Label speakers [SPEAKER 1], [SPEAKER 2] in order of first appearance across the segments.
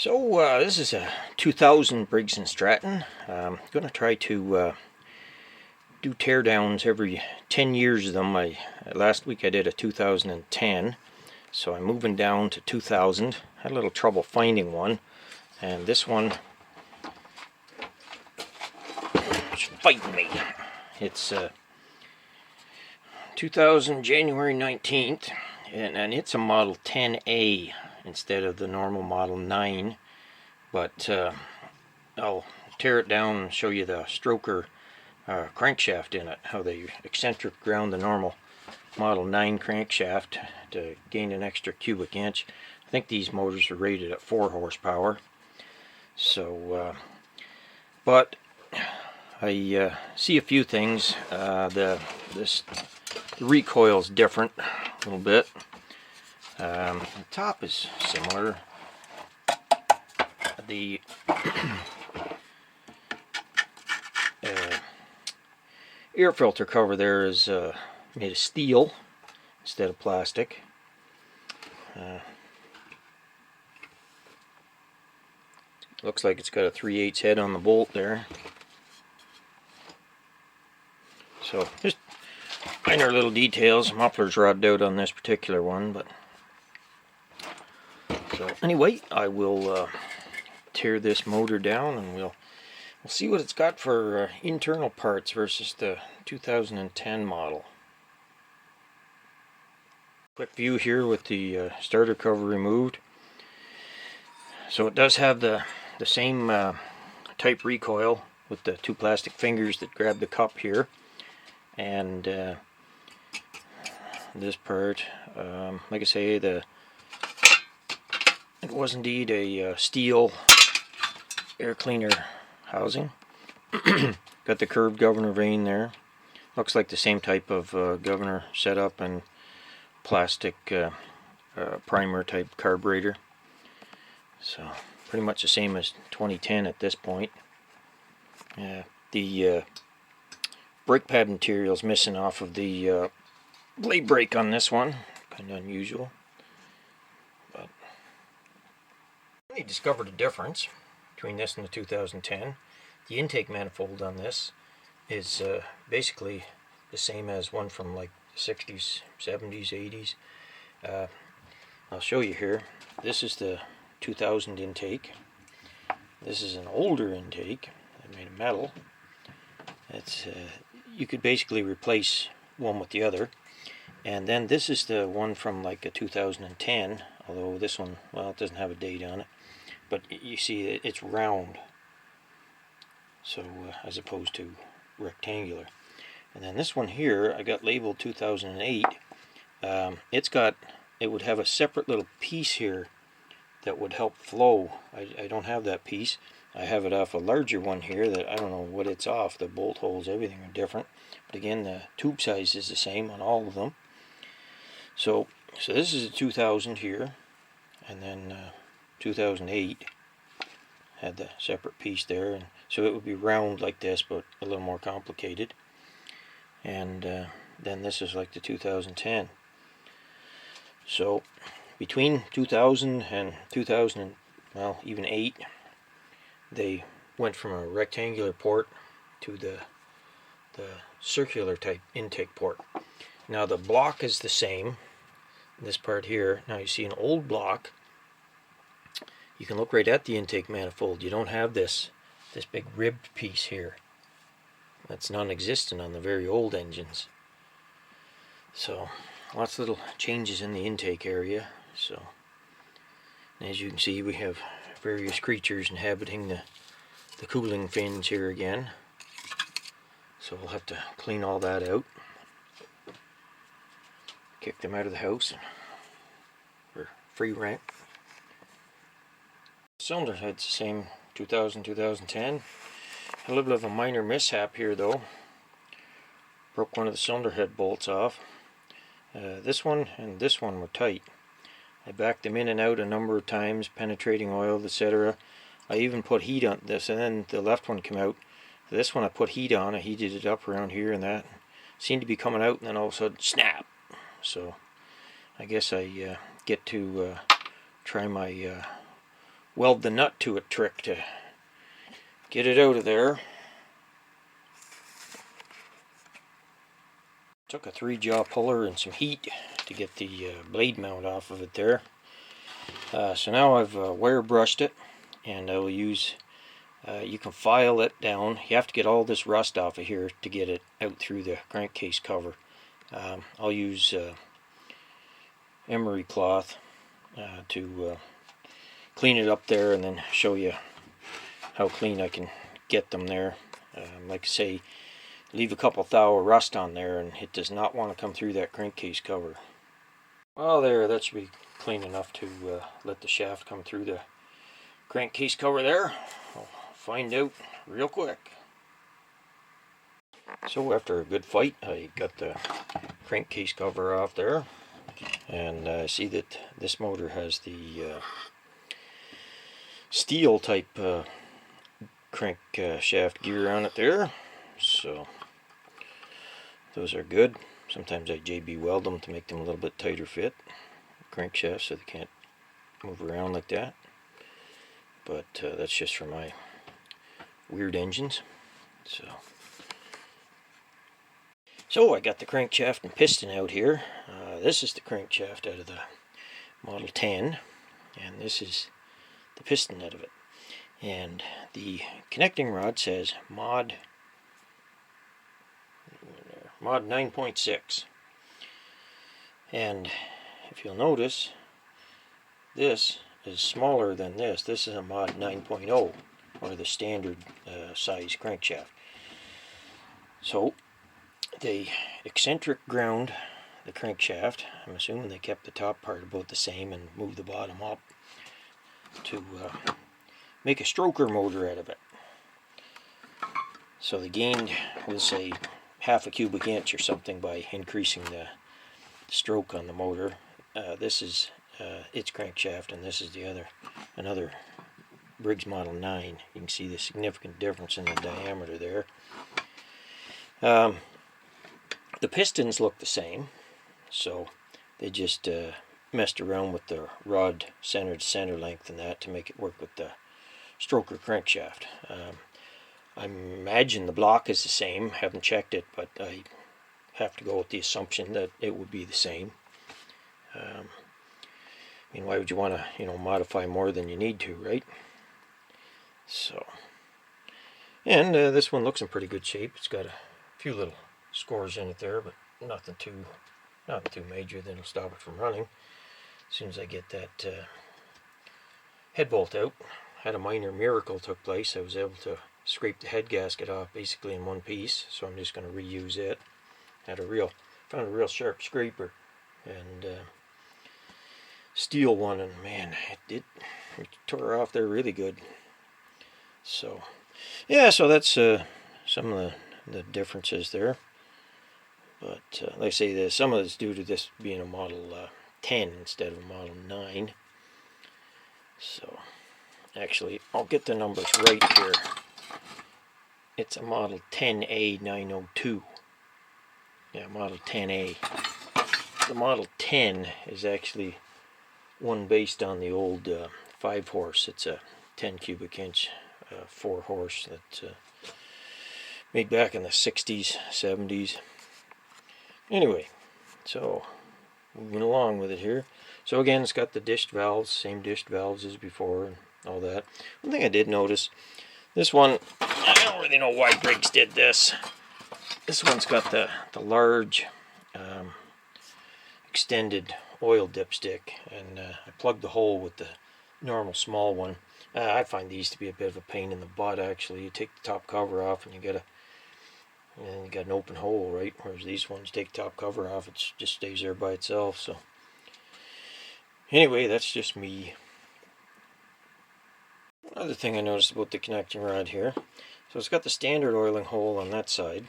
[SPEAKER 1] So this is a 2000 Briggs & Stratton. I'm going to try to do teardowns every 10 years of them. Last week I did a 2010, so I'm moving down to 2000. Had a little trouble finding one, and this one is fighting me. It's 2000 January 19th, and it's a Model 10A instead of the normal Model 9, but I'll tear it down and show you the stroker crankshaft in it, how they eccentric ground the normal Model 9 crankshaft to gain an extra cubic inch. I think these motors are rated at 4 horsepower. So, but I see a few things. The recoil is different a little bit. The top is similar. The air filter cover there is made of steel instead of plastic. Looks like it's got a 3/8 head on the bolt there. So just minor little details. Muffler's rodded out on this particular one, but so anyway, I will tear this motor down and we'll see what it's got for internal parts versus the 2010 model. Quick view here with the starter cover removed. So it does have the same type recoil with the two plastic fingers that grab the cup here, and this part, like I say, it was indeed a steel air cleaner housing. Got the curved governor vane there. Looks like the same type of governor setup and plastic primer type carburetor. So pretty much the same as 2010 at this point. The brake pad material is missing off of the blade brake on this one. Kind of unusual. But I discovered a difference between this and the 2010. The intake manifold on this is basically the same as one from like the 60s, 70s, 80s. I'll show you here. This is the 2000 intake. This is an older intake. I made of metal. It's you could basically replace one with the other. And then this is the one from like a 2010, although this one, well, it doesn't have a date on it. But you see it's round, so as opposed to rectangular. And then this one here I got labeled 2008. It would have a separate little piece here that would help flow. I don't have that piece. I have it off a larger one here that I don't know what it's off. The bolt holes, everything are different, but again the tube size is the same on all of them. So this is a 2000 here, and then 2008 had the separate piece there, and so it would be round like this but a little more complicated. And then this is like the 2010. So between 2000 and 2000, well, even 8, they went from a rectangular port to the circular type intake port. Now the block is the same, this part here. Now you see an old block. You can look right at the intake manifold. You don't have this big ribbed piece here. That's non-existent on the very old engines. So lots of little changes in the intake area. So as you can see, we have various creatures inhabiting the cooling fins here again. So we'll have to clean all that out. Kick them out of the house for free rent. Cylinder head's the same 2000, 2010. A little bit of a minor mishap here though. Broke one of the cylinder head bolts off. This one and this one were tight. I backed them in and out a number of times, penetrating oil, etc. I even put heat on this, and then the left one came out. This one I put heat on. I heated it up around here, and that seemed to be coming out, and then all of a sudden, snap! So I guess I get to try my weld the nut to it trick to get it out of there. Took a 3-jaw puller and some heat to get the blade mount off of it there. So now I've wire brushed it, and I will use, you can file it down. You have to get all this rust off of here to get it out through the crankcase cover. I'll use emery cloth to clean it up there, and then show you how clean I can get them there. Like I say, leave a couple thou of rust on there, and it does not want to come through that crankcase cover. Well, there, that should be clean enough to let the shaft come through the crankcase cover there. I'll find out real quick. So after a good fight, I got the crankcase cover off there, and I see that this motor has the steel type crankshaft gear on it there, so those are good. Sometimes I JB weld them to make them a little bit tighter fit crankshaft so they can't move around like that, but that's just for my weird engines. So I got the crankshaft and piston out here. This is the crankshaft out of the Model 10, and this is the piston out of it. And the connecting rod says mod 9.6. And if you'll notice, this is smaller than this. This is a mod 9.0, or the standard size crankshaft. So they eccentric ground the crankshaft. I'm assuming they kept the top part about the same and moved the bottom up to make a stroker motor out of it. So they gained, we'll say, half a cubic inch or something by increasing the stroke on the motor. This is its crankshaft, and this is another Briggs Model 9. You can see the significant difference in the diameter there. The pistons look the same, so they just messed around with the rod center to center length and that to make it work with the stroker crankshaft. I imagine the block is the same. Haven't checked it, but I have to go with the assumption that it would be the same. I mean, why would you want to, modify more than you need to, right? So, and this one looks in pretty good shape. It's got a few little scores in it there, but nothing too major that'll stop it from running. As soon as I get that head bolt out, had a minor miracle took place. I was able to scrape the head gasket off basically in one piece, so I'm just going to reuse it. Found a real sharp scraper and steel one, and man, it tore off there really good. So yeah, so that's some of the differences there. But like I say, some of it's due to this being a Model 10 instead of a Model 9. So actually, I'll get the numbers right here. It's a Model 10A 902. Yeah, Model 10A. The Model 10 is actually one based on the old 5-horse. It's a 10 cubic inch 4-horse that's made back in the 60s, 70s. Anyway, so moving along with it here. So again, it's got the dished valves, same dished valves as before and all that. One thing I did notice, this one, I don't really know why Briggs did this. This one's got the large extended oil dipstick, and I plugged the hole with the normal small one. I find these to be a bit of a pain in the butt, actually. You take the top cover off and you got an open hole, right? Whereas these ones, take the top cover off, it just stays there by itself. So anyway, that's just me. Another thing I noticed about the connecting rod here, so it's got the standard oiling hole on that side,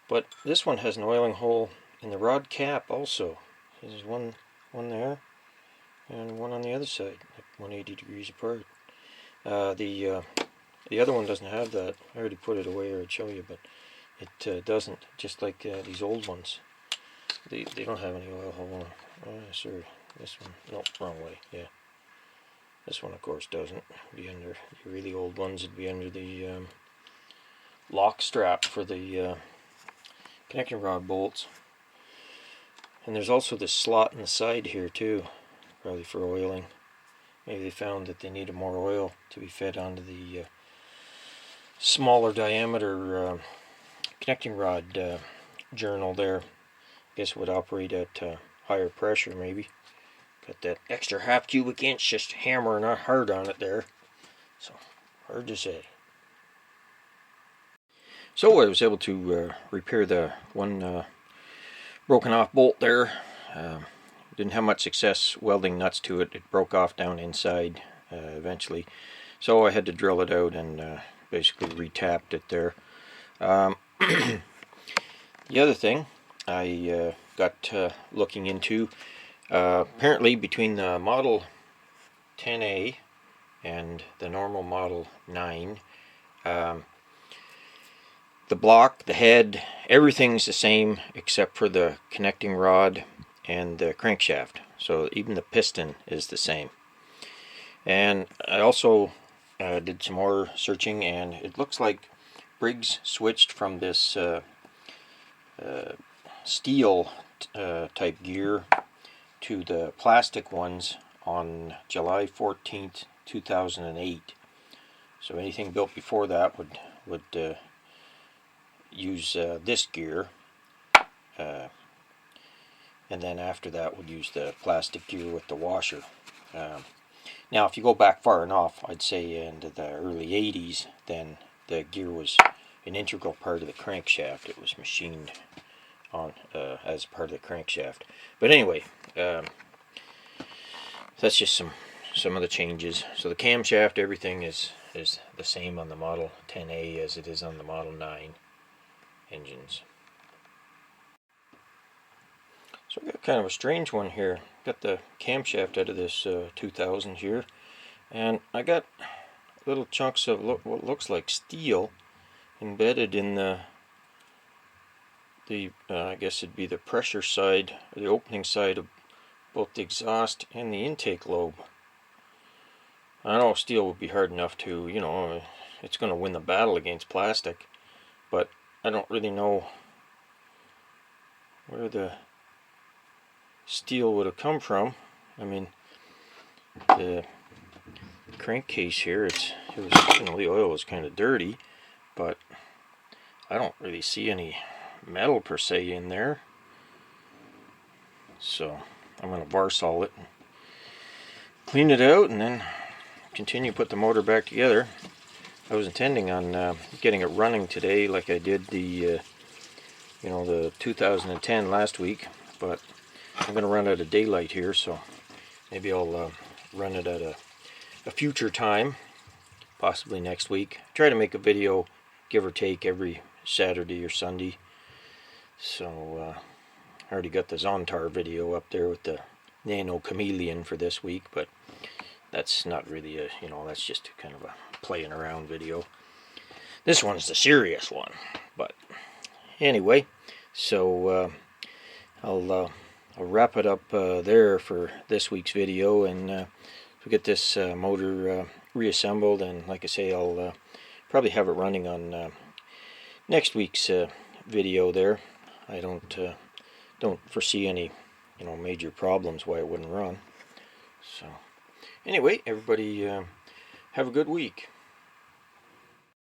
[SPEAKER 1] but this one has an oiling hole in the rod cap also. There's one there and one on the other side, like 180 degrees apart. The other one doesn't have that. I already put it away, or I'd show you, but it doesn't, just like these old ones. They don't have any oil hole. Oh, sorry, this one, no, wrong way, yeah. This one, of course, doesn't. It'd be under the really old ones. It'd be under the lock strap for the connecting rod bolts. And there's also this slot in the side here too, probably for oiling. Maybe they found that they needed more oil to be fed onto the smaller diameter connecting rod journal there. I guess it would operate at higher pressure maybe. Got that extra half cubic inch just hammering hard on it there. So, hard to say. So I was able to repair the one broken off bolt there. Didn't have much success welding nuts to it. It broke off down inside eventually. So I had to drill it out and basically retapped it there. The other thing I got looking into, apparently between the Model 10A and the normal Model 9, the block, the head, everything's the same except for the connecting rod and the crankshaft. So even the piston is the same. And I also did some more searching, and it looks like Briggs switched from this steel type gear to the plastic ones on July 14th, 2008. So anything built before that would use this gear, and then after that would use the plastic gear with the washer. Now if you go back far enough, I'd say into the early 80s, then the gear was an integral part of the crankshaft. It was machined on as part of the crankshaft. But anyway, that's just some of the changes. So the camshaft, everything is the same on the Model 10A as it is on the Model 9 engines. So I got kind of a strange one here. Got the camshaft out of this 2000 here, and I got little chunks of what looks like steel embedded in the I guess it'd be the pressure side, or the opening side of both the exhaust and the intake lobe. I know steel would be hard enough to, you know, it's going to win the battle against plastic, but I don't really know where the steel would have come from. I mean, the crankcase here, it was, you know, the oil was kind of dirty, but I don't really see any metal per se in there. So I'm going to varsol it and clean it out, and then continue to put the motor back together. I was intending on getting it running today like I did the you know, the 2010 last week, but I'm going to run out of daylight here, so maybe I'll run it at a future time, possibly next week. Try to make a video, give or take, every Saturday or Sunday. So I already got the Zontar video up there with the Nano Chameleon for this week, but that's not really a, you know, that's just kind of a playing around video. This one's the serious one. But anyway, so I'll wrap it up there for this week's video, and we'll get this motor reassembled, and like I say, I'll probably have it running on next week's video there. I don't foresee any, you know, major problems why it wouldn't run. So anyway, everybody have a good week.